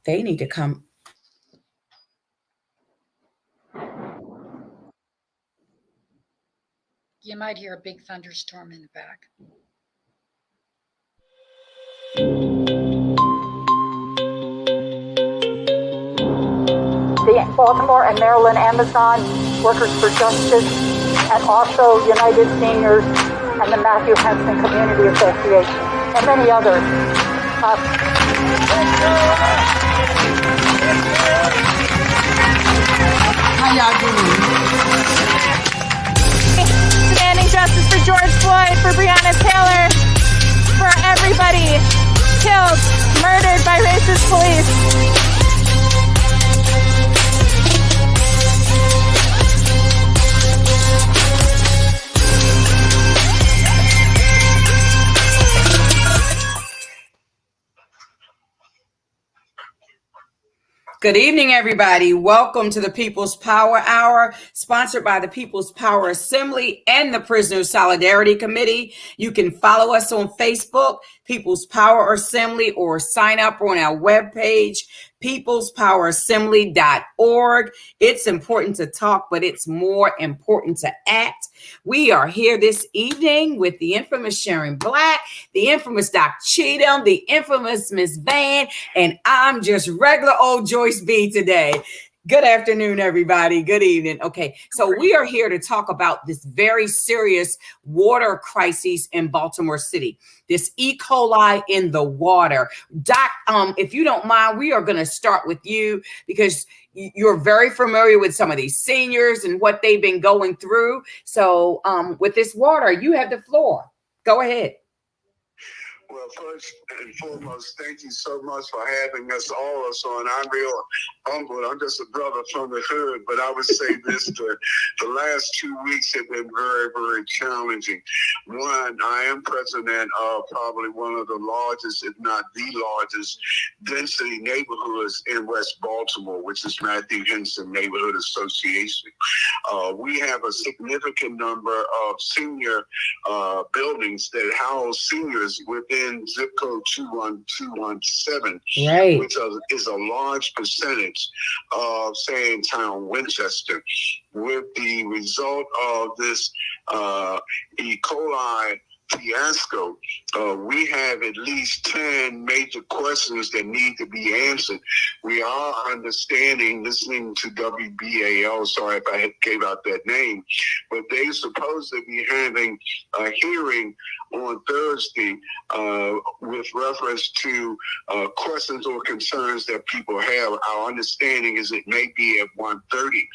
They need to come. You might hear a big thunderstorm in the back. The Baltimore and Maryland Amazon Workers for Justice, and also United Seniors and the Matthew Henson Community Association, and many others. How y'all doing? Demanding justice for George Floyd, for Breonna Taylor, for everybody killed, murdered by racist police. Good evening, everybody. Welcome to the People's Power Hour, sponsored by the People's Power Assembly and the Prisoners Solidarity Committee. You can follow us on Facebook, People's Power Assembly, or sign up on our webpage, peoplespowerassembly.org. It's important to talk, but it's more important to act. We are here this evening with the infamous Sharon Black, the infamous Doc Cheatham, the infamous Miss Van, and I'm just regular old Joyce B today. Good afternoon, everybody. Good evening. Okay, so we are here to talk about this very serious water crisis in Baltimore City, this E. coli in the water. Doc, if you don't mind, we are going to start with you because you're very familiar with some of these seniors and what they've been going through. So with this water, you have the floor. Go ahead. Well, first and foremost, thank you so much for having us all on. I'm real humbled. I'm just a brother from the hood, but I would say this, the last 2 weeks have been very, very challenging. One, I am president of probably one of the largest, if not the largest, density neighborhoods in West Baltimore, which is Matthew Henson Neighborhood Association. We have a significant number of senior buildings that house seniors within zip code 21217, right, which is a large percentage of, say, in town Winchester. With the result of this E. coli fiasco, we have at least 10 major questions that need to be answered. We are understanding, listening to WBAL, sorry if I gave out that name, but they're supposed to be having a hearing on Thursday with reference to questions or concerns that people have. Our understanding is it may be at 1:30.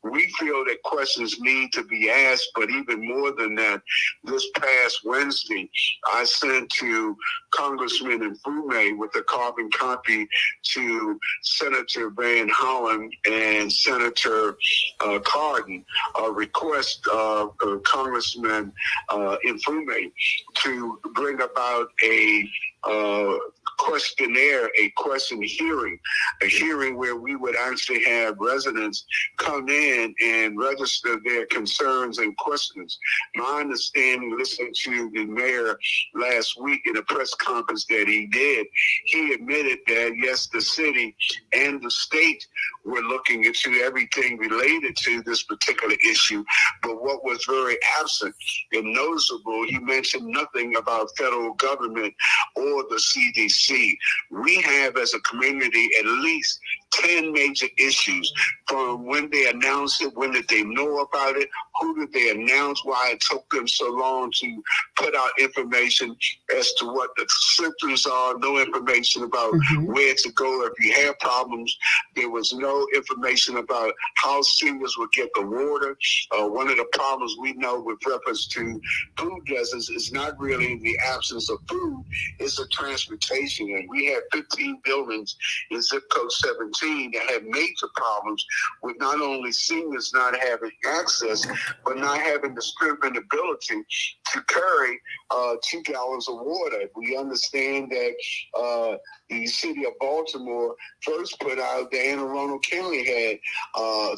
We feel that questions need to be asked, but even more than that, this past Wednesday, I sent to Congressman Mfume with a carbon copy to Senator Van Hollen and Senator Cardin, a request of Congressman Mfume to bring about a questionnaire, a question hearing, a hearing where we would actually have residents come in and register their concerns and questions. My understanding, listening to the mayor last week in a press conference that he did, he admitted that, yes, the city and the state were looking into everything related to this particular issue, but what was very absent and noticeable, he mentioned nothing about federal government or the CDC. We have, as a community, at least 10 major issues, from when they announced it, when did they know about it, who did they announce, why it took them so long to put out information as to what the symptoms are, no information about where to go if you have problems. There was no information about how seniors would get the water. One of the problems we know with reference to food deserts is not really the absence of food, it's the transportation. And we have 15 buildings in zip code 17 that have major problems with not only seniors not having access, but not having the strength and ability to carry 2 gallons of water. We understand that the city of Baltimore first put out that Anne Arundel County had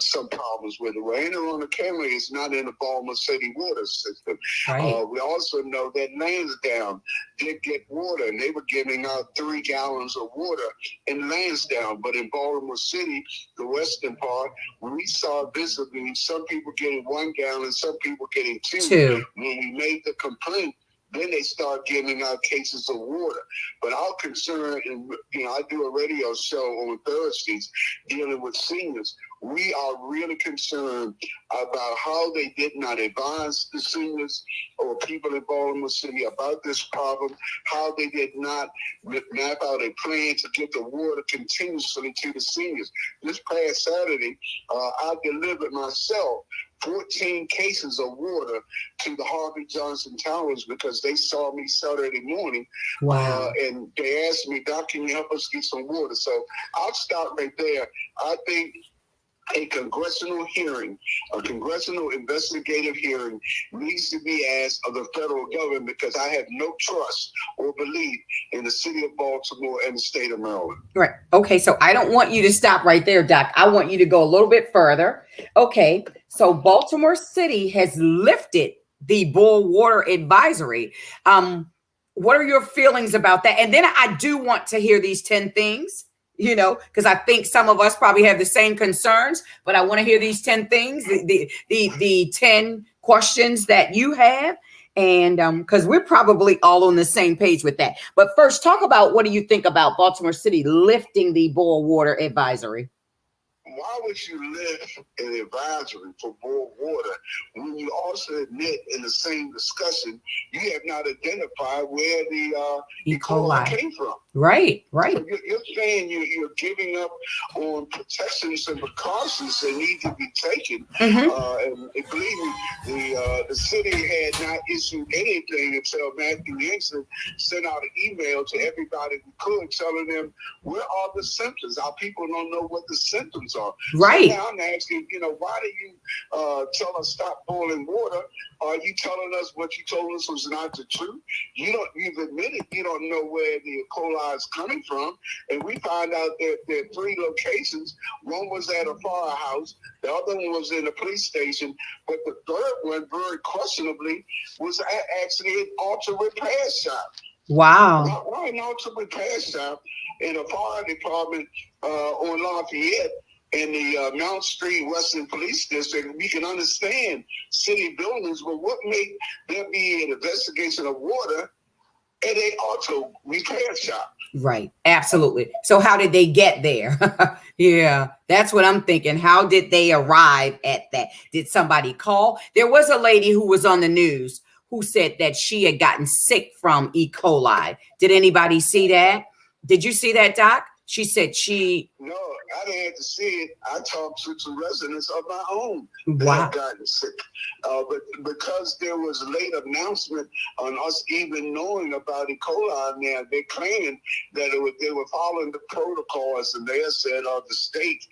some problems with it. Well, Anne Arundel County is not in the Baltimore City water system. right. We also know that Lansdowne did get water, and they were giving out 3 gallons of water in Lansdowne. But in Baltimore City, the western part, we saw visibly some people getting 1 gallon, some people getting 2. When we made the complaint, then they start giving out cases of water. But our concern, and I do a radio show on Thursdays dealing with seniors. We are really concerned about how they did not advise the seniors or people in Baltimore City about this problem, how they did not map out a plan to get the water continuously to the seniors. This past Saturday, I delivered myself 14 cases of water to the Harvey Johnson Towers because they saw me Saturday morning. Wow. And they asked me, Doc, can you help us get some water? So I'll start right there. I think a congressional hearing, a congressional investigative hearing needs to be asked of the federal government because I have no trust or belief in the city of Baltimore and the state of Maryland. Right. Okay. So I don't want you to stop right there, Doc. I want you to go a little bit further. Okay. So Baltimore City has lifted the boil water advisory. What are your feelings about that? And then I do want to hear these 10 things, because I think some of us probably have the same concerns, but I want to hear these 10 things, the 10 questions that you have. And because we're probably all on the same page with that. But first, talk about what do you think about Baltimore City lifting the boil water advisory? Why would you lift an advisory for boiled water when you also admit in the same discussion you have not identified where the E. coli came from? Right. So you're saying you're giving up on protections and precautions that need to be taken. And believe me, the city had not issued anything until Matthew Henson sent out an email to everybody who could, telling them where are the symptoms. Our people don't know what the symptoms are. Right. So now I'm asking, why do you tell us stop boiling water? Are you telling us what you told us was not the truth? You've admitted you don't know where the E. coli is coming from, and we find out that there are 3 locations. One was at a firehouse, the other one was in a police station, but the third one, very questionably, was actually an auto repair shop. Wow. Why an auto repair shop in a fire department on Lafayette in the Mount Street Western Police District? We can understand city buildings, but what made there be an investigation of water at a auto repair shop? Right. Absolutely. So how did they get there? Yeah, that's what I'm thinking. How did they arrive at that? Did somebody call? There was a lady who was on the news who said that she had gotten sick from E. coli. Did anybody see that? Did you see that, Doc? She said No, I didn't have to see it. I talked to residents of my own that Wow. had gotten sick. But because there was a late announcement on us even knowing about E. coli now, they claimed that they were following the protocols, and they said the state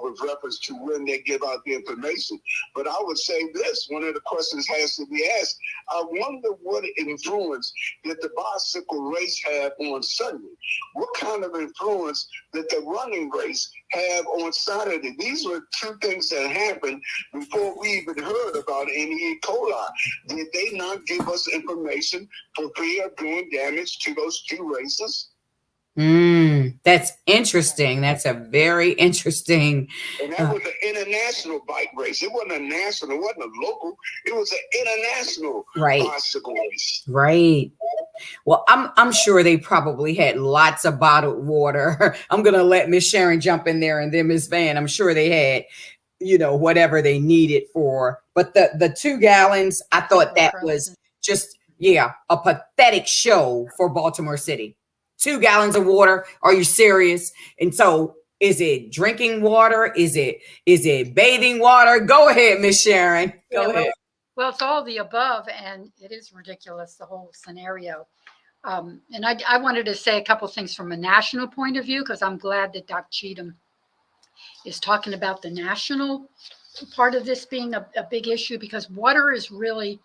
with reference to when they give out the information. But I would say this, one of the questions has to be asked. I wonder what influence did the bicycle race have on Sunday? What kind of influence that the running race have on Saturday? These were 2 things that happened before we even heard about any E. coli. Did they not give us information for fear of doing damage to those 2 races? That's interesting. That's a very interesting. And that was an international bike race. It wasn't a national, it wasn't a local, it was an international bicycle race. Right. Well, I'm sure they probably had lots of bottled water. I'm gonna let Miss Sharon jump in there, and then Miss Van. I'm sure they had, whatever they needed for. But the 2 gallons, I thought that was just a pathetic show for Baltimore City. 2 gallons of water. Are you serious? And so, is it drinking water? Is it bathing water? Go ahead, Miss Sharon. Go ahead. Well, it's all the above, and it is ridiculous, the whole scenario. And I wanted to say a couple things from a national point of view, because I'm glad that Doc Cheatham is talking about the national part of this being a big issue, because water is really,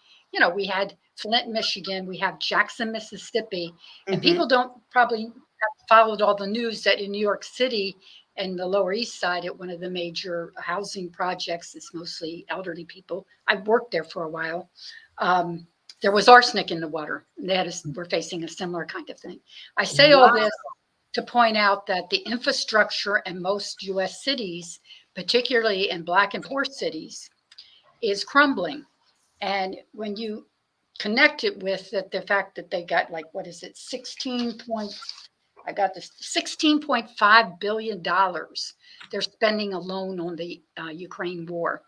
we had Flint, Michigan, we have Jackson, Mississippi, and people don't probably have followed all the news that in New York City and the Lower East Side at one of the major housing projects, it's mostly elderly people. I worked there for a while. there was arsenic in the water. We're facing a similar kind of thing. I say Wow. all this to point out that the infrastructure in most U.S. cities, particularly in Black and poor cities, is crumbling. And when you connect it with the fact that they got like, what is it, $16.5 billion they're spending alone on the Ukraine war.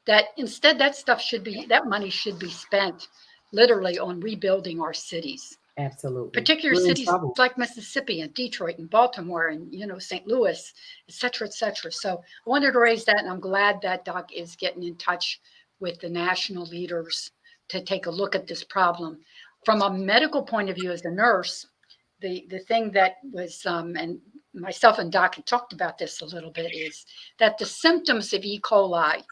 That instead, that money should be spent literally on rebuilding our cities. Absolutely. Particular We're in cities trouble. like Mississippi and Detroit and Baltimore and, St. Louis, et cetera, et cetera. So I wanted to raise that, and I'm glad that Doc is getting in touch with the national leaders to take a look at this problem. From a medical point of view, as a nurse, the thing that was, and myself and Doc had talked about this a little bit, is that the symptoms of E. coli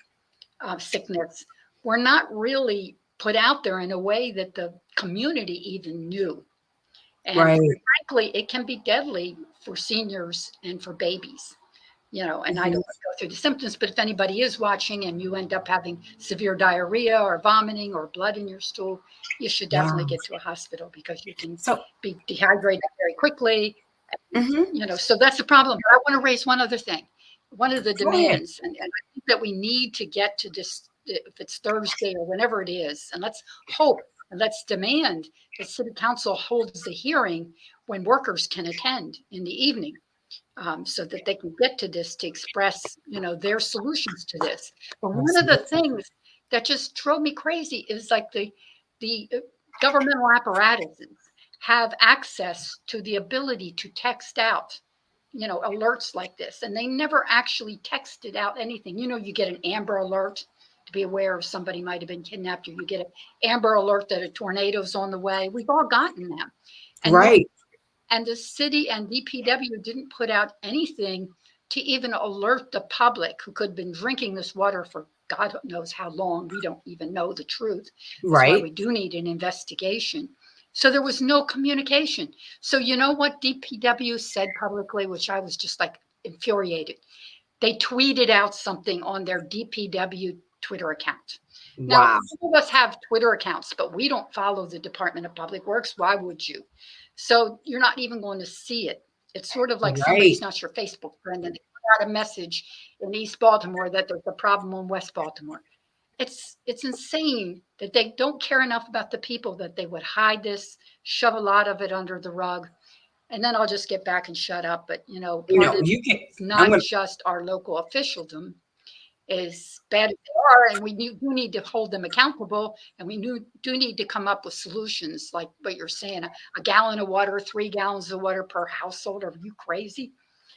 sickness were not really put out there in a way that the community even knew. And Right. frankly, it can be deadly for seniors and for babies, and I don't want to go through the symptoms, but if anybody is watching and you end up having severe diarrhea or vomiting or blood in your stool, you should definitely Wow. get to a hospital because you can So, be dehydrated very quickly. mhm. So that's the problem. But I want to raise one other thing. One of the Go ahead. demands, and I think that we need to get to this, if it's Thursday or whenever it is, and let's hope and let's demand that City Council holds the hearing when workers can attend in the evening, so that they can get to this to express, their solutions to this. But one of the things that just drove me crazy is like the governmental apparatuses have access to the ability to text out, alerts like this, and they never actually texted out anything. You get an Amber Alert to be aware of somebody might have been kidnapped, or you get an Amber Alert that a tornado's on the way. We've all gotten them. And Right. And the city and DPW didn't put out anything to even alert the public, who could have been drinking this water for God knows how long. We don't even know the truth. That's why Right. we do need an investigation. So there was no communication. So you know what DPW said publicly, which I was just like infuriated. They tweeted out something on their DPW Twitter account. Now, Wow. some of us have Twitter accounts, but we don't follow the Department of Public Works. Why would you? So you're not even going to see it. It's sort of like somebody's Right. not your Facebook friend and they put out a message in East Baltimore that there's a problem in West Baltimore. It's insane that they don't care enough about the people that they would hide this, shove a lot of it under the rug. And then I'll just get back and shut up. But, part of You can. it's not just our local officialdom, as bad as they are, and we do need to hold them accountable, and we do need to come up with solutions like what you're saying, a gallon of water, 3 gallons of water per household. Are you crazy?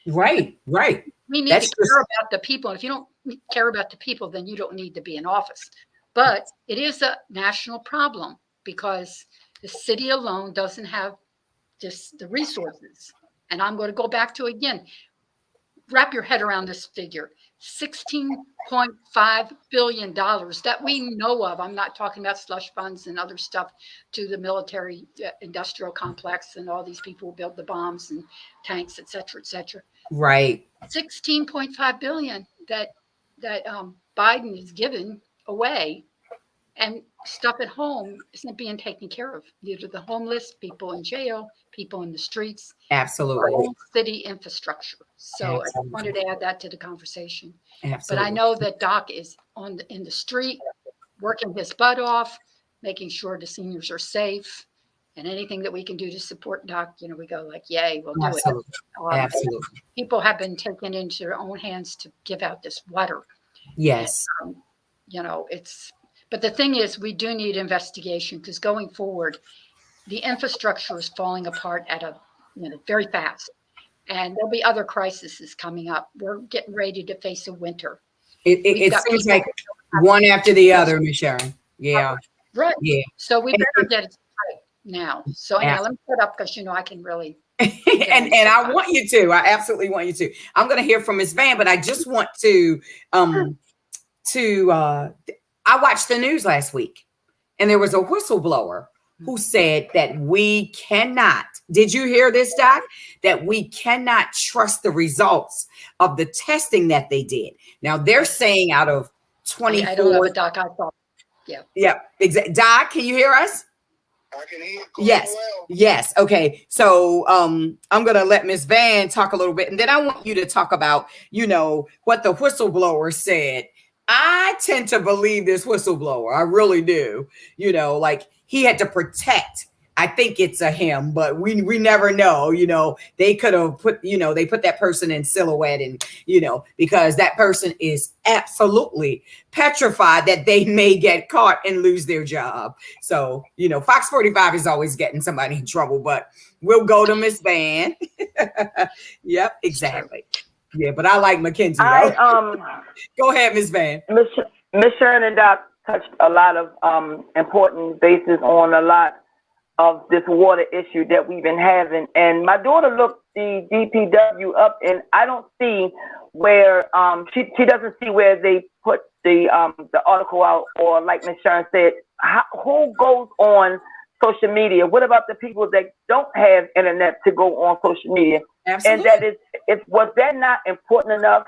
Right. Right. We need to care about the people. And if you don't care about the people, then you don't need to be in office. But it is a national problem because the city alone doesn't have the resources. And I'm going to go back to, again, wrap your head around this figure. $16.5 billion that we know of. I'm not talking about slush funds and other stuff to the military industrial complex and all these people who build the bombs and tanks, et cetera, et cetera. Right. 16.5 billion that Biden is giving away, and stuff at home isn't being taken care of. These are the homeless, people in jail, people in the streets. Absolutely. Whole city infrastructure. So Absolutely. I wanted to add that to the conversation. Absolutely. But I know that Doc is in the street, working his butt off, making sure the seniors are safe, and anything that we can do to support Doc, we go like, yay, we'll do Absolutely. it. Absolutely. People have been taken into their own hands to give out this water. Yes. And, but the thing is, we do need investigation, because going forward, the infrastructure is falling apart at very fast. And there'll be other crises coming up. We're getting ready to face a winter. It seems like one after the other, Ms. Sharon. Yeah. Right. Yeah. So we better get it straight now. So anyhow, let me shut up, because I can really. and I want you to. I absolutely want you to. I'm going to hear from Ms. Van, but I just want to I watched the news last week, and there was a whistleblower who said that we cannot, did you hear this, Doc? That we cannot trust the results of the testing that they did. Now they're saying out of 24. I don't know, but Doc, I thought. Yeah. Yeah, exactly. Doc, can you hear us? I can hear. Yes. Yes. Okay. So I'm gonna let Miss Van talk a little bit, and then I want you to talk about, what the whistleblower said. I tend to believe this whistleblower. I really do. Like he had to protect. I think it's a him, but we never know. They could have put, they put that person in silhouette, and because that person is absolutely petrified that they may get caught and lose their job. So, Fox 45 is always getting somebody in trouble, but we'll go to Miss Van. Yep, exactly. Yeah, but I like Mackenzie though. Go ahead, Miss Van. Miss Sharon and Doc touched a lot of important bases on a lot of this water issue that we've been having. And my daughter looked the DPW up, and I don't see where she doesn't see where they put the article out, or like Ms. Sharon said, who goes on social media? What about the people that don't have internet to go on social media? Absolutely. And was that not important enough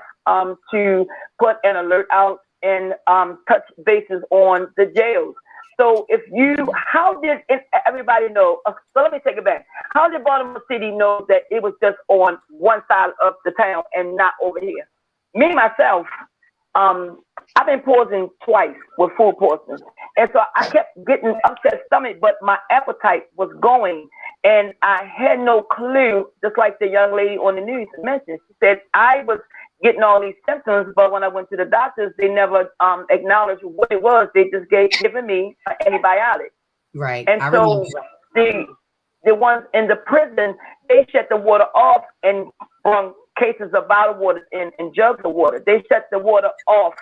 to put an alert out and touch bases on the jails? So how did everybody know? So let me take it back. How did Baltimore City know that it was just on one side of the town and not over here? Me, myself, I've been poisoned twice with food poisoning. And so I kept getting upset stomach, but my appetite was going. And I had no clue, just like the young lady on the news mentioned. She said, I was getting all these symptoms, but when I went to the doctors, they never acknowledged what it was. They just given me an antibiotic. Right. And so the ones in the prison, they shut the water off and brought cases of bottled water and jugs of water. They shut the water off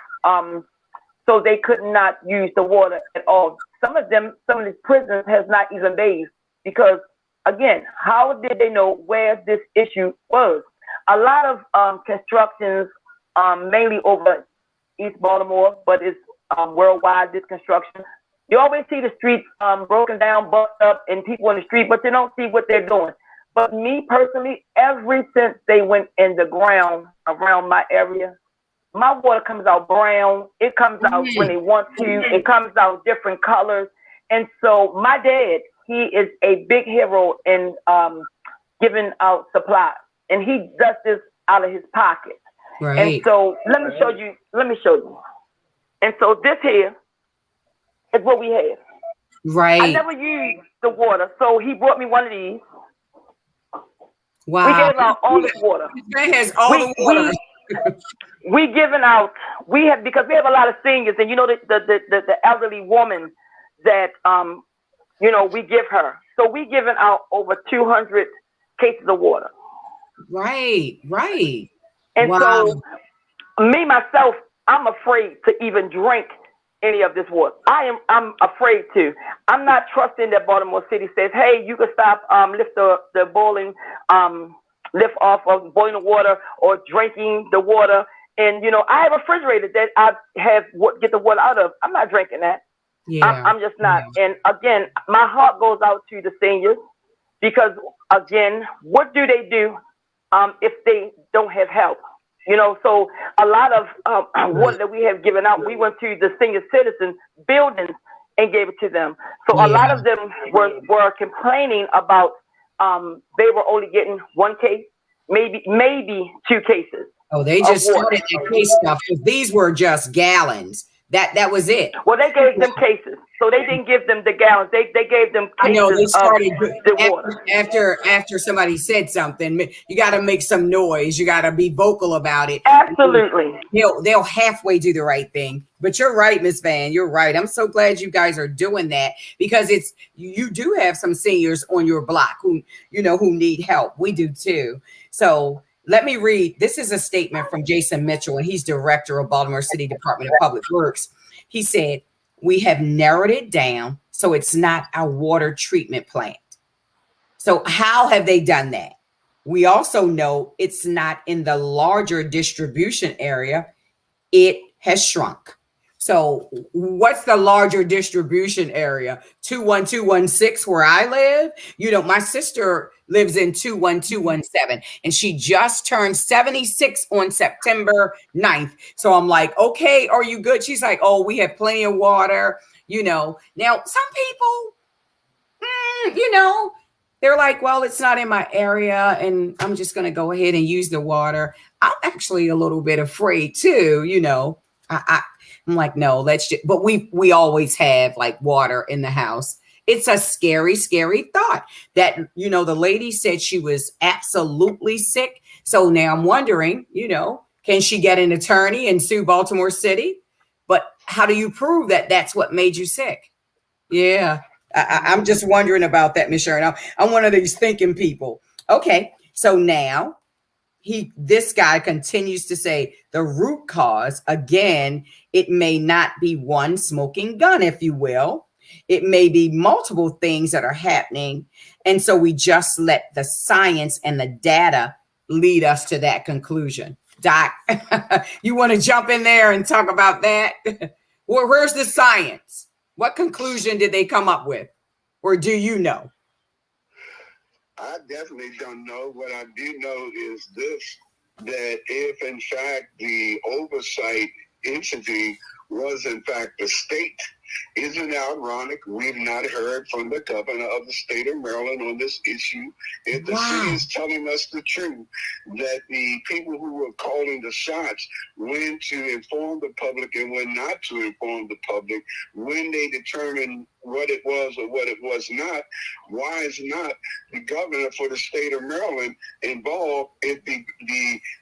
so they could not use the water at all. Some of these prisons has not even bathed because, again, how did they know where this issue was? A lot of constructions, mainly over East Baltimore, but it's worldwide, this construction. You always see the streets broken down, busted up, and people in the street, but you don't see what they're doing. But me personally, ever since they went in the ground around my area, my water comes out brown. It comes out when they want to. It comes out different colors. And so my dad, he is a big hero in giving out supplies. And he does this out of his pocket. Right. And so let me show you. And so this here is what we have. Right. I never used the water. So he brought me one of these. Wow. We gave out all this water. That has all the water. We giving out, because we have a lot of seniors, and the elderly woman that we give her. So we giving out over 200 cases of water. Right. And wow. so me myself, I'm afraid to even drink any of this water. I'm afraid to. I'm not trusting that Baltimore City says, hey, you can stop, lift the boiling, lift off of boiling water or drinking the water. And, I have a refrigerator that I get the water out of. I'm not drinking that. Yeah. I'm just not. Yeah. And again, my heart goes out to the seniors because, again, what do they do if they don't have help? So a lot of water that we have given out, we went to the senior citizen buildings and gave it to them. So a lot of them were complaining about they were only getting one case, maybe 2 cases. Oh, they just started that case stuff because these were just gallons. That was it. Well, they gave them cases, so they didn't give them the gallons. They gave them cases. I know they started of the water. After somebody said something. You got to make some noise. You got to be vocal about it. Absolutely. They'll halfway do the right thing. But you're right, Miss Van. You're right. I'm so glad you guys are doing that because you do have some seniors on your block who need help. We do too. So let me read. This is a statement from Jason Mitchell, and he's director of Baltimore City Department of Public Works. He said, we have narrowed it down so it's not a water treatment plant. So how have they done that? We also know it's not in the larger distribution area. It has shrunk. So what's the larger distribution area? 21216 where I live. My sister lives in 21217 and she just turned 76 on September 9th. So I'm like, okay, are you good? She's like, oh, we have plenty of water. Now some people, they're like, well, it's not in my area and I'm just going to go ahead and use the water. I'm actually a little bit afraid too, I'm like, no, but we always have like water in the house. It's a scary, scary thought that, the lady said she was absolutely sick. So now I'm wondering, can she get an attorney and sue Baltimore City? But how do you prove that that's what made you sick? Yeah. I'm just wondering about that, Miss Sharon. I'm one of these thinking people. Okay. So now this guy continues to say the root cause, again, it may not be one smoking gun, if you will. It may be multiple things that are happening. And so we just let the science and the data lead us to that conclusion. Doc, you want to jump in there and talk about that? Where's the science? What conclusion did they come up with? Or do you know? I definitely don't know. What I do know is this, that if in fact the oversight entity was in fact the state, isn't it ironic we've not heard from the governor of the state of Maryland on this issue? If the city is telling us the truth, that the people who were calling the shots, when to inform the public and when not to inform the public, when they determined what it was or what it was not, why is not the governor for the state of Maryland involved if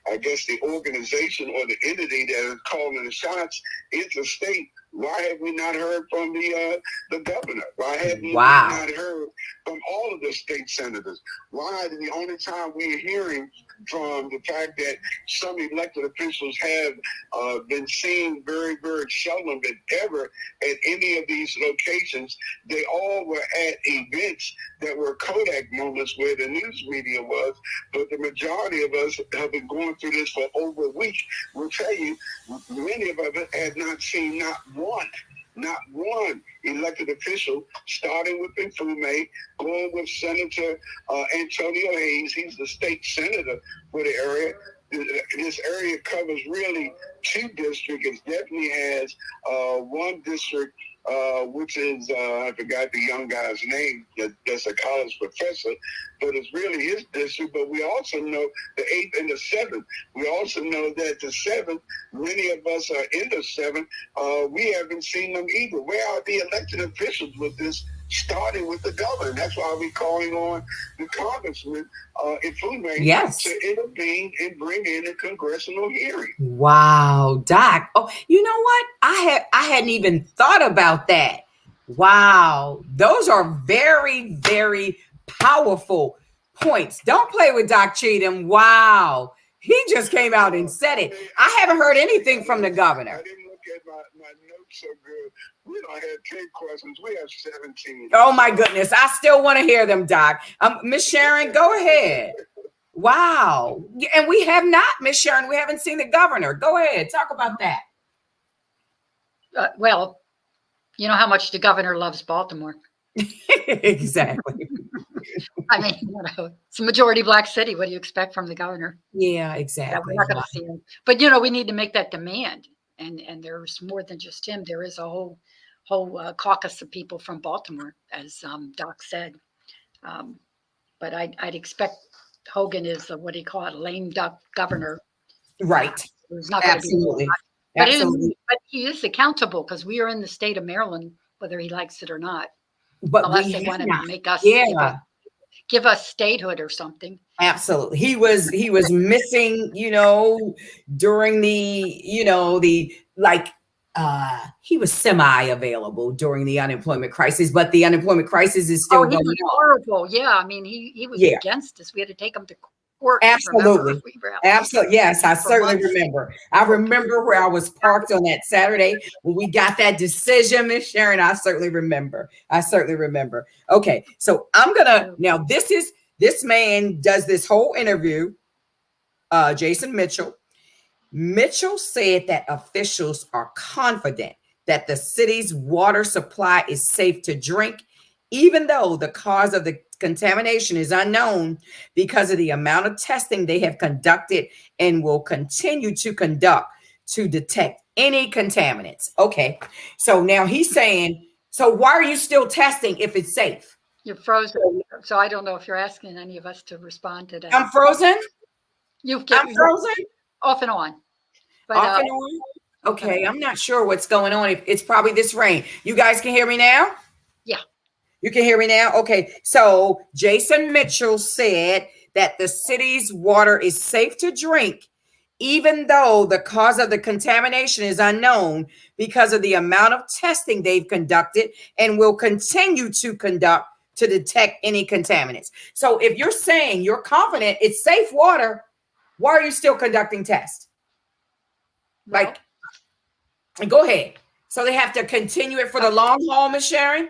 I guess the organization or the entity that is calling the shots is the state? Why have we not heard from the governor? Why have we not heard from all of the state senators? Why the only time we're hearing from the fact that some elected officials have been seen very, very seldom if ever at any of these locations? They all were at events that were Kodak moments where the news media was, but the majority of us have been going through this for over a week. We'll tell you, many of us have not seen not one elected official, starting with Mfume, going with Senator Antonio Hayes. He's the state senator for the area. This area covers really two districts. It definitely has one district, which is, I forgot the young guy's name, that's a college professor, but it's really his district. But we also know the 8th and the 7th. We also know that the 7th, many of us are in the 7th. We haven't seen them either. Where are the elected officials with this? Starting with the governor. That's why we're calling on the congressman, Mfume, to intervene and bring in a congressional hearing. Wow, Doc. Oh, you know what? I hadn't even thought about that. Wow. Those are very, very powerful points. Don't play with Doc Cheatham. Wow. He just came out and said it. I haven't heard anything from the governor. I didn't look at my notes so good. We don't have 10 questions. We have 17. Oh, my goodness. I still want to hear them, Doc. Miss Sharon, go ahead. Wow. And we have not, Miss Sharon, we haven't seen the governor. Go ahead. Talk about that. Well, you know how much the governor loves Baltimore. Exactly. I mean, it's a majority Black city. What do you expect from the governor? Yeah, exactly. We're not going to see him. But, we need to make that demand. And there's more than just him. There is a whole caucus of people from Baltimore, as Doc said. But I'd expect Hogan is what do you call it, lame duck governor. Right. Who's not Absolutely. But he is accountable because we are in the state of Maryland, whether he likes it or not. But unless they want to make us give us statehood or something. Absolutely. He was missing, during he was semi-available during the unemployment crisis, but the unemployment crisis is still going on. Horrible. Yeah. I mean, he was against us. We had to take him to court. Absolutely. Absolutely. Yes, I certainly remember. I remember where I was parked on that Saturday when we got that decision, Miss Sharon. I certainly remember. Okay. So I'm gonna now this man does this whole interview, Jason Mitchell. Mitchell said that officials are confident that the city's water supply is safe to drink, even though the cause of the contamination is unknown because of the amount of testing they have conducted and will continue to conduct to detect any contaminants. Okay, so now he's saying, so why are you still testing if it's safe? You're frozen. So I don't know if you're asking any of us to respond to that. I'm frozen? You get I'm frozen? off and on. But, Off and on? Okay, I'm not sure what's going on. It's probably this rain. You guys can hear me now? Yeah. You can hear me now? Okay, so Jason Mitchell said that the city's water is safe to drink, even though the cause of the contamination is unknown because of the amount of testing they've conducted and will continue to conduct to detect any contaminants. So if you're saying you're confident it's safe water, why are you still conducting tests? well, Like, go ahead. So they have to continue it for the long haul, Ms. Sharon?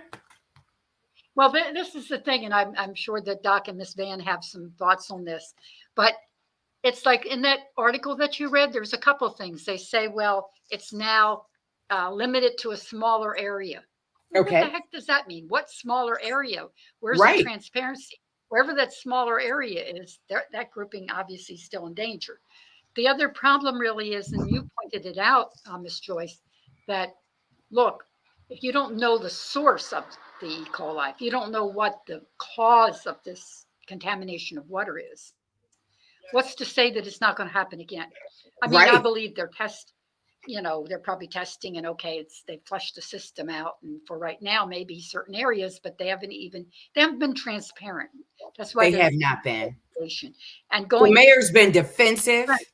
well, this is the thing, and I'm sure that Doc and Miss Van have some thoughts on this, but it's like in that article that you read, there's a couple things. They say, well, it's now limited to a smaller area. Well, Okay. what the heck does that mean? What smaller area? Where's Right. the transparency? Wherever that smaller area is, that grouping obviously is still in danger. The other problem really is, and you pointed it out, Ms. Joyce, that look, if you don't know the source of the E. coli, if you don't know what the cause of this contamination of water is, what's to say that it's not going to happen again? I mean, I Right. believe they're they're probably testing, and okay, they flushed the system out, and for right now, maybe certain areas, but they haven't been transparent. That's why They have not been. And The going, mayor's been defensive. Right.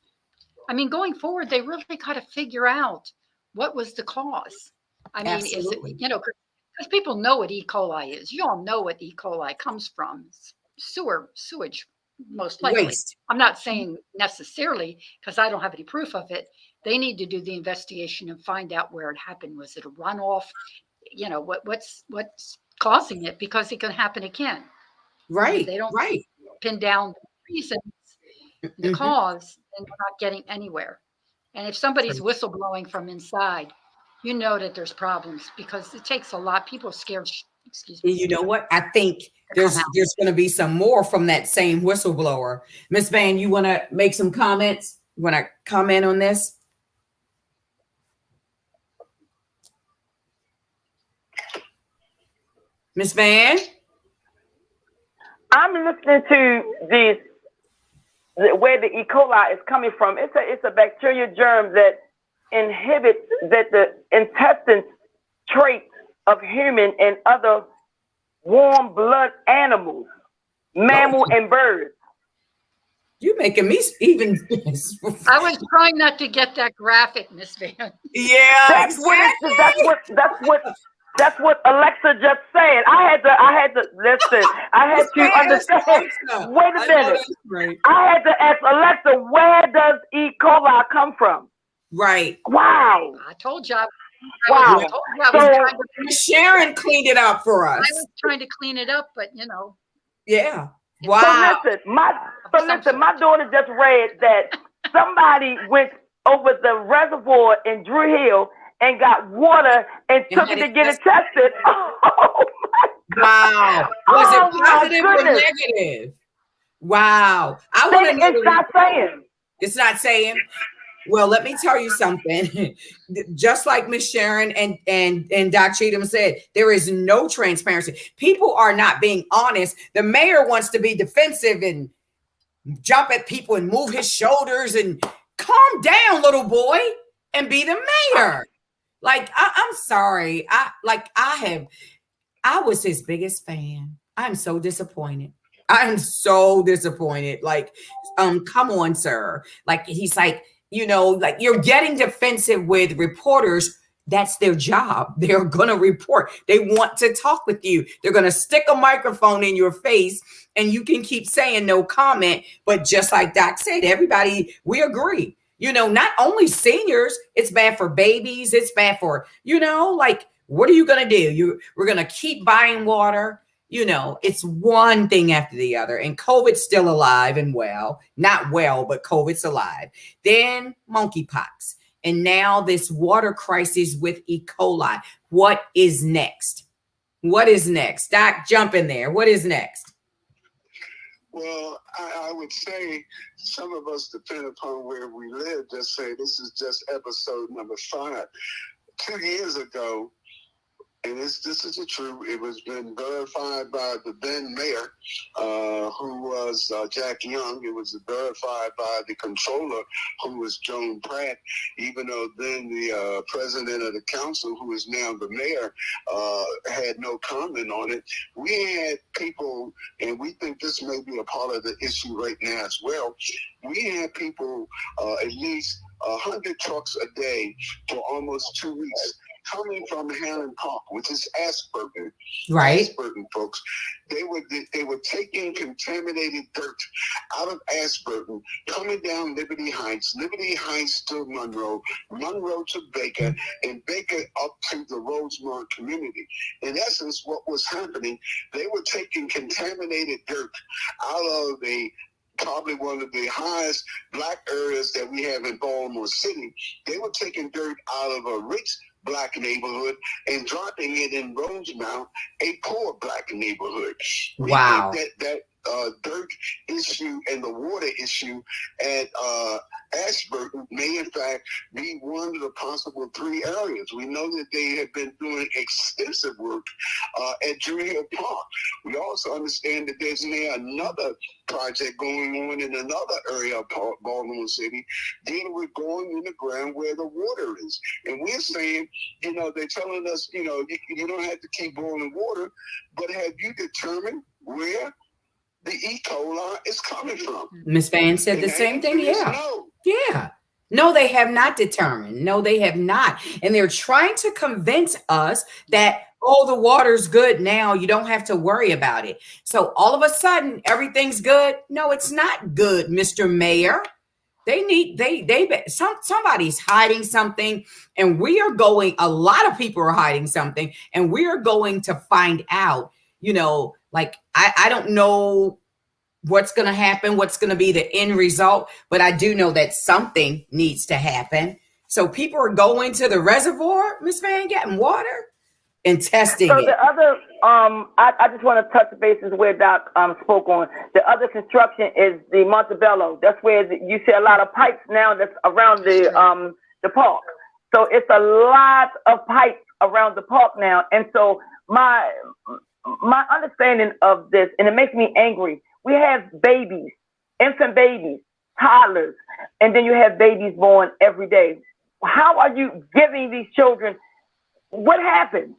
I mean, going forward, they really got to figure out what was the cause. I mean, Absolutely. is it, because people know what E. coli is. You all know what E. coli comes from. Sewage, most likely. Waste. I'm not saying necessarily because I don't have any proof of it. They need to do the investigation and find out where it happened. Was it a runoff? What's causing it? Because it can happen again. Right. They don't Right. pin down the reasons, the Mhm. cause, and they're not getting anywhere. And if somebody's whistleblowing from inside, you know that there's problems because it takes a lot. People are scared. Excuse me. And you know what? I think to there's come out. going to be some more from that same whistleblower. Miss Van, you want to make some comments? You want to comment on this? Miss Van? I'm listening to this, where the E. coli is coming from. It's a bacteria germ that inhibits the intestine traits of human and other warm blood animals, mammal and birds. You making me even. I was trying not to get that graphic, Miss Van. Yeah, That's what Alexa just said. I had to listen. I had to understand. Wait a minute. Right. I had to ask Alexa, where does E. coli come from? Right. Wow. I told you. Wow. Sharon cleaned it up for us. I was trying to clean it up, but Yeah. Wow. So listen, my daughter just read that somebody went over the reservoir in Drew Hill and got water and took it to get it tested. Oh my Wow. God. Was Oh, it my positive or goodness. negative? Wow. I want to know. It's not saying. It's not saying. Well, let me tell you something. Just like Miss Sharon and Doc Cheatham said, there is no transparency. People are not being honest. The mayor wants to be defensive and jump at people and move his shoulders and calm down, little boy, and be the mayor. Like, I'm sorry. I was his biggest fan. I'm so disappointed. I'm so disappointed. Like, come on, sir. Like, he's like, like you're getting defensive with reporters. That's their job. They're going to report. They want to talk with you. They're going to stick a microphone in your face and you can keep saying no comment. But just like Doc said, everybody, we agree. Not only seniors, it's bad for babies. It's bad for, like, what are you going to do? We're going to keep buying water. It's one thing after the other. And COVID's still alive and well. Not well, but COVID's alive. Then monkeypox. and now this water crisis with E. coli. What is next? What is next? Doc, jump in there. What is next? Well, I would say some of us, depend upon where we live, just say this is just episode number 5. 2 years ago, and this is the truth, it was been verified by the then mayor, who was Jack Young. It was verified by the controller, who was Joan Pratt, even though then the president of the council, who is now the mayor, had no comment on it. We had people, and we think this may be a part of the issue right now as well. We had people, at least 100 trucks a day for almost 2 weeks, coming from Hannon Park, which is Ashburton. Right. Ashburton, folks. They were taking contaminated dirt out of Ashburton, coming down Liberty Heights to Monroe, Monroe to Baker, and Baker up to the Rosemont community. In essence, what was happening, they were taking contaminated dirt out of probably one of the highest black areas that we have in Baltimore City. They were taking dirt out of a rich black neighborhood and dropping it in Rosemount, a poor black neighborhood. Wow. We think that dirt issue and the water issue at Ashburton may in fact be one of the possible 3 areas. We know that they have been doing extensive work at Drury Hill Park. We also understand that there's now another project going on in another area of Baltimore City dealing with going in the ground where the water is. And we're saying, they're telling us, you don't have to keep boiling water, but have you determined where the E. coli is coming from? Ms. Van said the same thing. Yeah. No. Yeah. No, they have not determined. No, they have not. And they're trying to convince us that, oh, the water's good now. You don't have to worry about it. So all of a sudden, everything's good. No, it's not good, Mr. Mayor. Somebody's hiding something, and a lot of people are hiding something, and we are going to find out, I don't know what's going to happen, what's going to be the end result, but I do know that something needs to happen. So people are going to the reservoir, Miss Van, getting water and testing it. The other, I just want to touch bases where Doc spoke on. The other construction is the Montebello. That's where you see a lot of pipes now that's around the park. So it's a lot of pipes around the park now. And so my understanding of this, and it makes me angry, we have babies, infant babies, toddlers, and then you have babies born every day. How are you giving these children? What happens?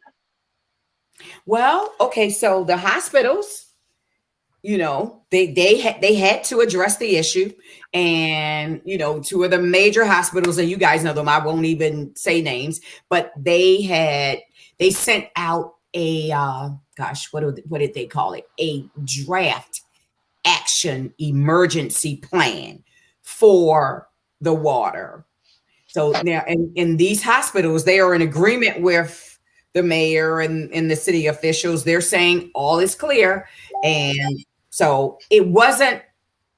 Well, okay, so the hospitals, they had to address the issue, and 2 of the major hospitals, and you guys know them, I won't even say names, but they sent out a what did they call it? A draft action emergency plan for the water. So now in these hospitals, they are in agreement with the mayor and the city officials. They're saying all is clear. And so it wasn't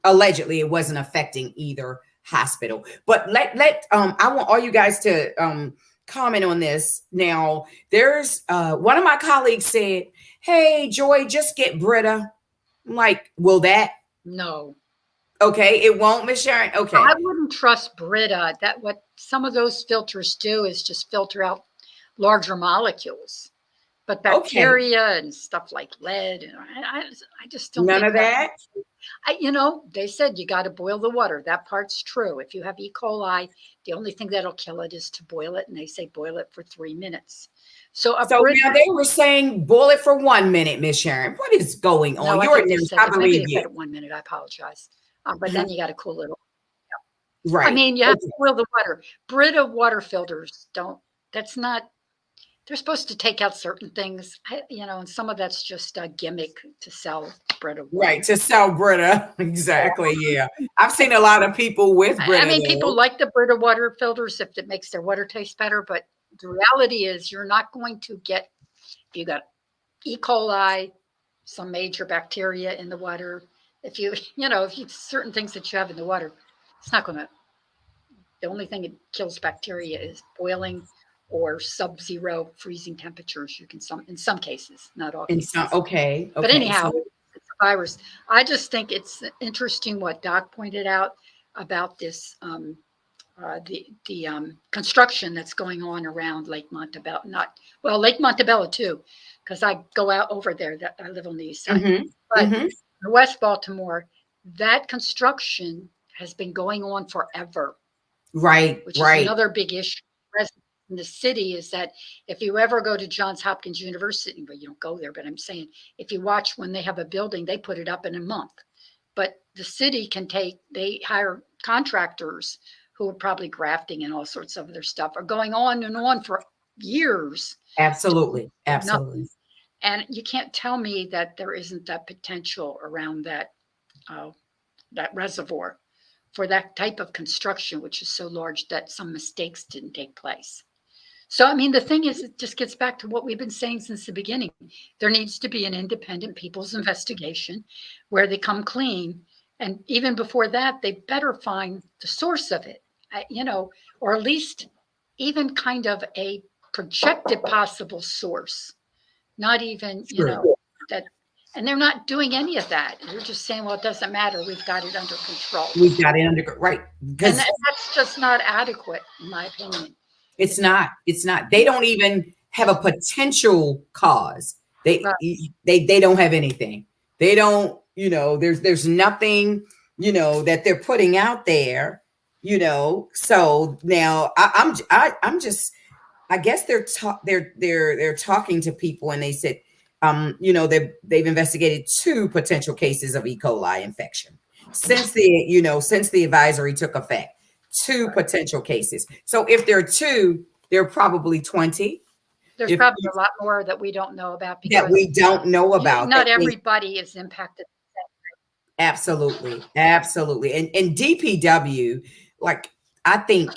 affecting either hospital. But I want all you guys to comment on this. Now, there's one of my colleagues said, "Hey, Joy, just get Brita." I'm like, will that? No. Okay, it won't, Miss Sharon. Okay. I wouldn't trust Brita. That what some of those filters do is just filter out larger molecules. But bacteria and stuff like lead, and I just don't. None of that. They said you got to boil the water. That part's true. If you have E. coli, the only thing that'll kill it is to boil it, and they say boil it for 3 minutes. So now they were saying boil it for 1 minute, Miss Sharon. What is going on? No, You're in there. I believe you. Said it 1 minute. I apologize. But then you got to cool it off. Yeah. Right. I mean, you have to boil the water. Brita water filters don't. That's not. They're supposed to take out certain things, and some of that's just a gimmick to sell Brita water. Right, to sell Brita. Exactly, yeah. I've seen a lot of people with Brita. I mean, people like the Brita water filters if it makes their water taste better, but the reality is you're not going to get, if you got E. coli, some major bacteria in the water, if you certain things that you have in the water, it's not going to The only thing that kills bacteria is boiling or sub-zero freezing temperatures. You can in some cases, not all And cases. so, okay. But anyhow, So, it's a virus. I just think it's interesting what Doc pointed out about this the construction that's going on around Lake Montebello. Lake Montebello too, because I go out over there. That I live on the east side, but West Baltimore, that construction has been going on forever. Right, which is another big issue in the city, is that if you ever go to Johns Hopkins University, well, you don't go there, but I'm saying if you watch when they have a building, they put it up in a month. But the city they hire contractors who are probably grafting and all sorts of other stuff, are going on and on for years. Absolutely. And you can't tell me that there isn't that potential around that reservoir for that type of construction, which is so large that some mistakes didn't take place. So, I mean, the thing is, it just gets back to what we've been saying since the beginning. There needs to be an independent people's investigation where they come clean. And even before that, they better find the source of it, or at least even kind of a projected possible source, not even, that. And they're not doing any of that. They're just saying, well, it doesn't matter. We've got it under control. Right. And that's just not adequate, in my opinion. It's not. They don't even have a potential cause. They don't have anything. They don't, there's nothing, that they're putting out there, So now I'm just, I guess they're talking to people, and they said, they've investigated 2 potential cases of E. coli infection since the advisory took effect. 2 potential cases. So if there are 2, there are probably 20. There's probably a lot more that we don't know about, because that we don't know about. Not everybody is impacted. Absolutely. And DPW, like, I think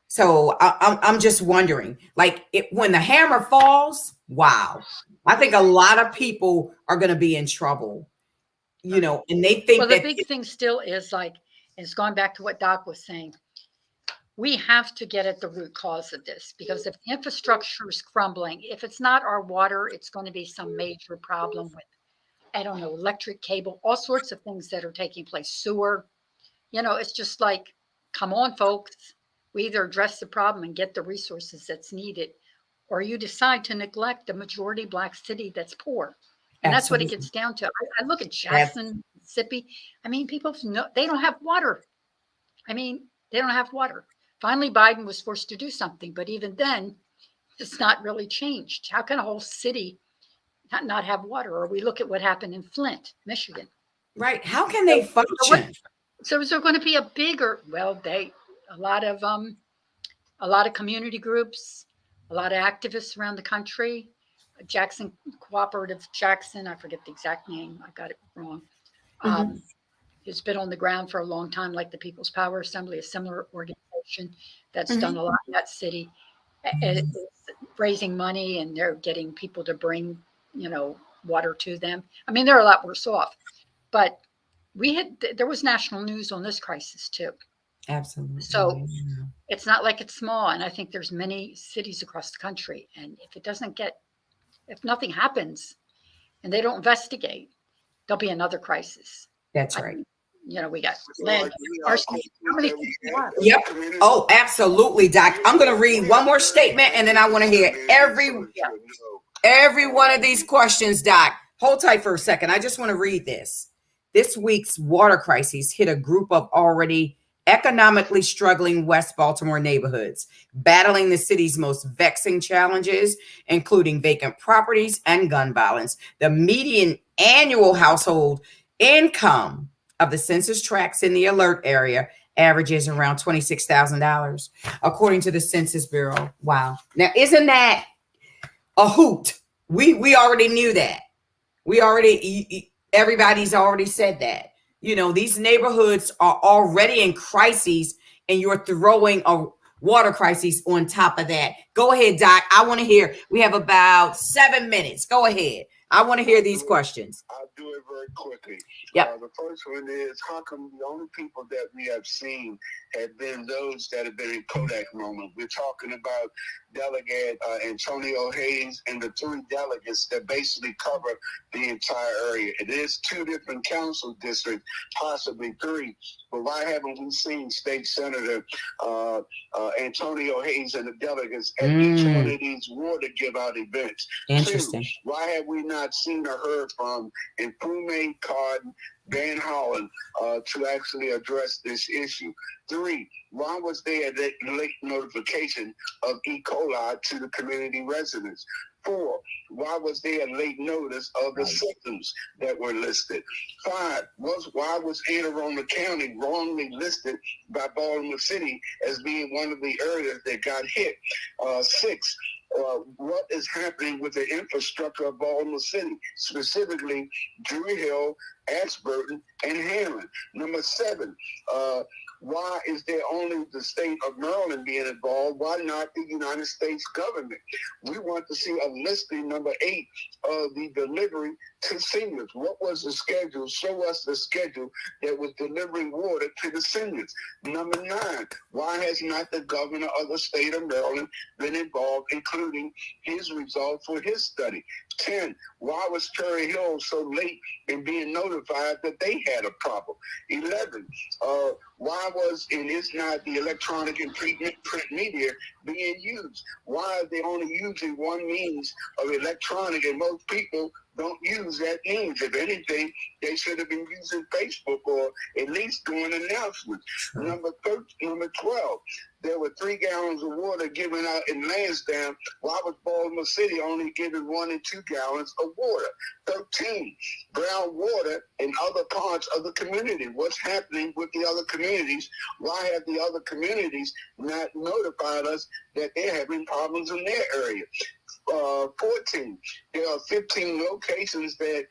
so. I'm just wondering, like, when the hammer falls, wow, I think a lot of people are going to be in trouble, and they think the big thing still is going back to what Doc was saying. We have to get at the root cause of this, because if the infrastructure is crumbling, if it's not our water, it's going to be some major problem with, I don't know, electric cable, all sorts of things that are taking place, sewer. It's just like, come on, folks. We either address the problem and get the resources that's needed, or you decide to neglect a majority Black city that's poor. And that's what it gets down to. I look at Jackson, Mississippi. I mean, people they don't have water. They don't have water. Finally, Biden was forced to do something, but even then, it's not really changed. How can a whole city not have water? Or we look at what happened in Flint, Michigan. Right. How can they function? So is there going to be a bigger? Well, a lot of community groups, a lot of activists around the country. Jackson Cooperative Jackson, I forget the exact name. I got it wrong. It's been on the ground for a long time, like the People's Power Assembly, a similar organization that's done a lot in that city. It's raising money, and they're getting people to bring, water to them. They're a lot worse off, but there was national news on this crisis too. Absolutely. So it's not like it's small. And I think there's many cities across the country. And if nothing happens and they don't investigate, there'll be another crisis. That's right. We got lead, arsenic. Yep. Oh, absolutely, Doc. I'm going to read one more statement, and then I want to hear every one of these questions, Doc. Hold tight for a second. I just want to read this. This week's water crisis hit a group of already economically struggling West Baltimore neighborhoods, battling the city's most vexing challenges, including vacant properties and gun violence. The median annual household income of the census tracts in the alert area averages around $26,000, according to the Census Bureau. Wow. Now, isn't that a hoot? We already knew that. Everybody's already said that. These neighborhoods are already in crises, and you're throwing a water crisis on top of that. Go ahead, Doc. I want to hear. We have about 7 minutes. Go ahead. I want to hear these questions. I'll do it very quickly. Yep. The first one is, how come the only people that we have seen have been those that have been in Kodak moment. We're talking about Delegate Antonio Hayes and the 3 delegates that basically cover the entire area. It is 2 different council districts, possibly 3, but why haven't we seen State Senator Antonio Hayes and the delegates at each one of these water give out events? Interesting. 2, why have we not seen or heard from Imprume, Cotton, Van Hollen to actually address this issue? 3, why was there a late notification of E. coli to the community residents? 4, why was there a late notice of the symptoms that were listed? 5, why was Anne Arundel County wrongly listed by Baltimore City as being one of the areas that got hit? 6, what is happening with the infrastructure of Baltimore City, specifically Drury Hill, Ashburton, and Hammond? Number 7, why is there only the state of Maryland being involved? Why not the United States government? We want to see a listing, number 8, of the delivery to seniors. What was the schedule? Show us the schedule that was delivering water to the seniors. Number 9, why has not the governor of the state of Maryland been involved, including his results for his study? 10, why was Cherry Hill so late in being notified that they had a problem? 11, why was, and is not the electronic and print media being used? Why are they only using one means of electronic, and most people don't use that means? If anything, they should have been using Facebook or at least doing announcements. Number 12, there were 3 gallons of water given out in Lansdowne. Why was Baltimore City only giving 1 and 2 gallons of water? 13, brown water in other parts of the community. What's happening with the other communities? Why have the other communities not notified us that they're having problems in their area? 14, there are 15 locations that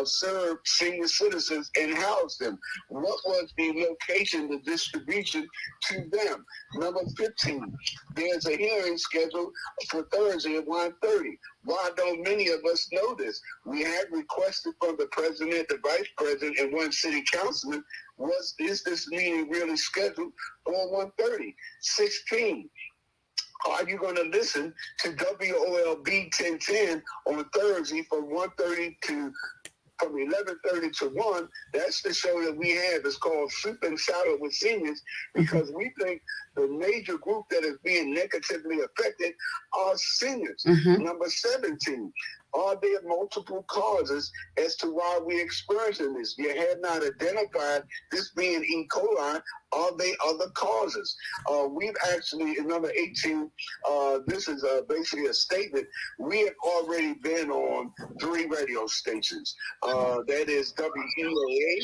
serve senior citizens and house them. What was the location, the distribution to them? Number 15, there's a hearing scheduled for Thursday at 1:30. Why don't many of us know this? We had requested from the president, the vice president, and 1 city councilman, is this meeting really scheduled for 1:30? 16, are you going to listen to WOLB 1010 on Thursday from 1:30 to from 11:30 to 1? That's the show that we have. It's called Soup and Salad with Seniors, because we think the major group that is being negatively affected are seniors. Number 17, are there multiple causes as to why we're experiencing this? You have not identified this being E. coli. Are there other causes? We've actually, in number 18, this is basically a statement. We have already been on 3 radio stations. That is WEAA,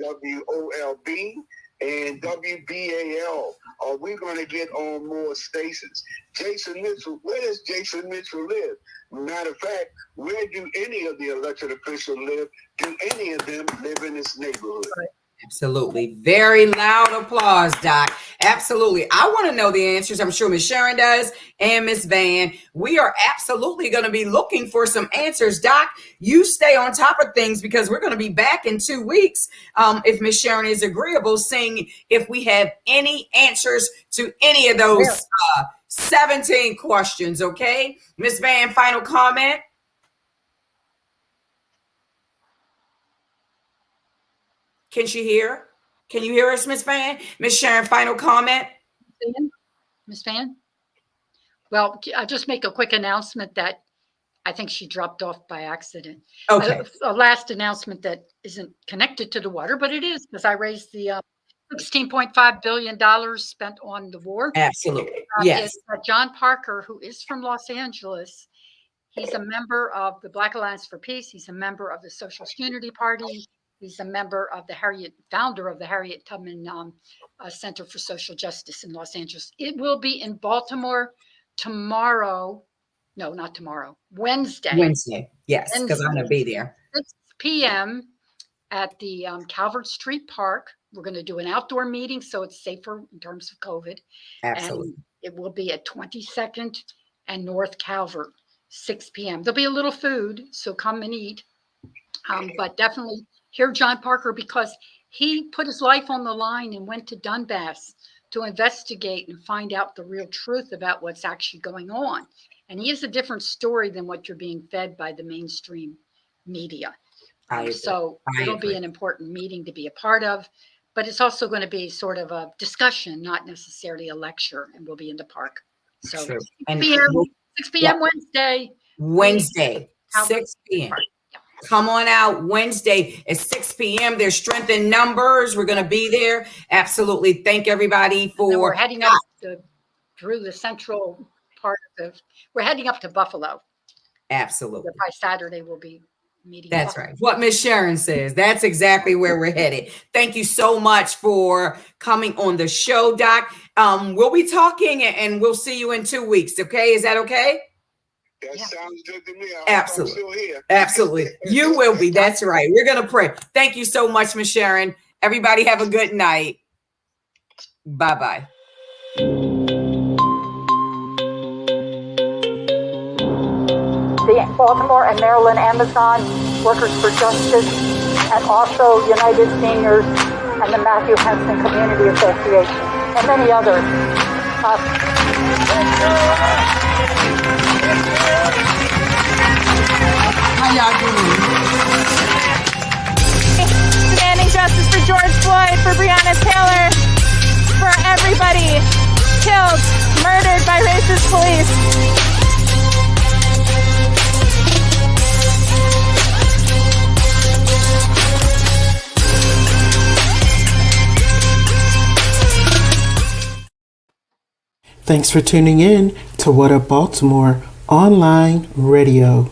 WOLB, and WBAL. Are we going to get on more stations? Jason Mitchell, where does Jason Mitchell live? Matter of fact, where do any of the elected officials live? Do any of them live in this neighborhood? Absolutely. Very loud applause, Doc. Absolutely. I want to know the answers. I'm sure Ms. Sharon does and Ms. Van. We are absolutely going to be looking for some answers. Doc, you stay on top of things, because we're going to be back in 2 weeks, if Ms. Sharon is agreeable, seeing if we have any answers to any of those 17 questions. Okay. Ms. Van, final comment. Can she hear? Can you hear us, Ms. Van? Ms. Sharon, final comment? Ms. Van? Well, I'll just make a quick announcement that I think she dropped off by accident. Okay. A last announcement that isn't connected to the water, but it is, because I raised the $16.5 billion spent on the war. Absolutely. Yes. Is John Parker, who is from Los Angeles. He's a member of the Black Alliance for Peace. He's a member of the Socialist Unity Party. He's a member of the founder of the Harriet Tubman Center for Social Justice in Los Angeles. It will be in Baltimore tomorrow. No, not tomorrow. Wednesday. Yes, because I'm going to be there. 6 p.m. at the Calvert Street Park. We're going to do an outdoor meeting, so it's safer in terms of COVID. Absolutely. And it will be at 22nd and North Calvert, 6 p.m. There'll be a little food, so come and eat. But definitely hear John Parker, because He put his life on the line and went to Donbass to investigate and find out the real truth about what's actually going on. And he has a different story than what you're being fed by the mainstream media. So it'll be an important meeting to be a part of, but it's also going to be sort of a discussion, not necessarily a lecture, and we'll be in the park. So 6 p.m. Wednesday, 6 p.m. Come on out Wednesday at 6 p.m. There's strength in numbers. We're going to be there. Absolutely. Thank everybody for. We're heading up through the central part of we're heading up to Buffalo. Absolutely. By Saturday, we'll be meeting. That's right. What Miss Sharon says. That's exactly where we're headed. Thank you so much for coming on the show, Doc. We'll be talking and we'll see you in 2 weeks. Okay. Is that okay? That sounds good to me. Absolutely. I'm still here. Absolutely. You will be. That's right. We're going to pray. Thank you so much, Miss Sharon. Everybody have a good night. Bye-bye. The Baltimore and Maryland Amazon Workers for Justice, and also United Seniors and the Matthew Henson Community Association, and many others. How y'all doing? Demanding justice for George Floyd, for Breonna Taylor, for everybody killed, murdered by racist police. Thanks for tuning in to What Up Baltimore online radio.